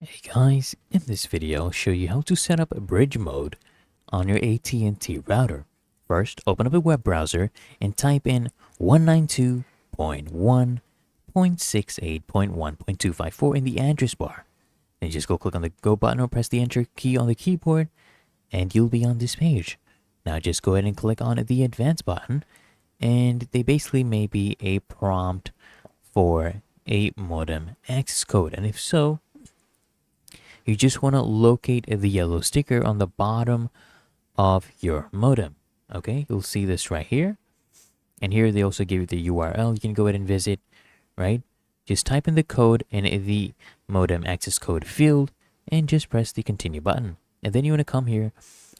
Hey guys, in this video I'll show you how to set up a bridge mode on your AT&T router. First, open up a web browser and type in 192.1.68.1.254 in the address bar. Then just go click on the go button or press the enter key on the keyboard and you'll be on this page. Now just go ahead and click on the advanced button and they basically may be a prompt for a modem access code, and if so, you just want to locate the yellow sticker on the bottom of your modem. Okay, you'll see this right here. And here they also give you the URL. You can go ahead and visit, right? Just type in the code in the modem access code field and just press the continue button. And then you want to come here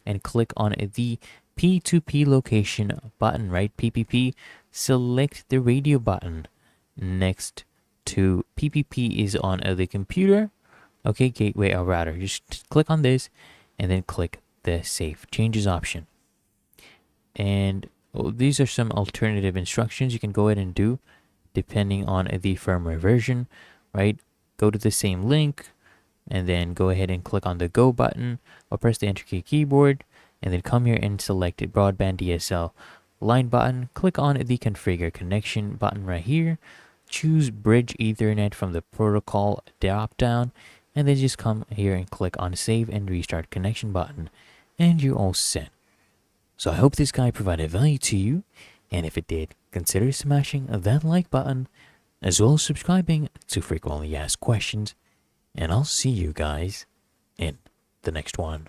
and click on the P2P location button, right? PPP. Select the radio button next to PPP is on the computer. Okay, gateway or router. Just click on this and then click the save changes option. And these are some alternative instructions you can go ahead and do depending on the firmware version, right? Go to the same link and then go ahead and click on the go button or press the enter key keyboard and then come here and select broadband DSL line button. Click on the configure connection button right here. Choose bridge Ethernet from the protocol drop down. And then just come here and click on save and restart connection button and you're all set. So I hope this guide provided value to you, and if it did, consider smashing that like button as well as subscribing to frequently asked questions, and I'll see you guys in the next one.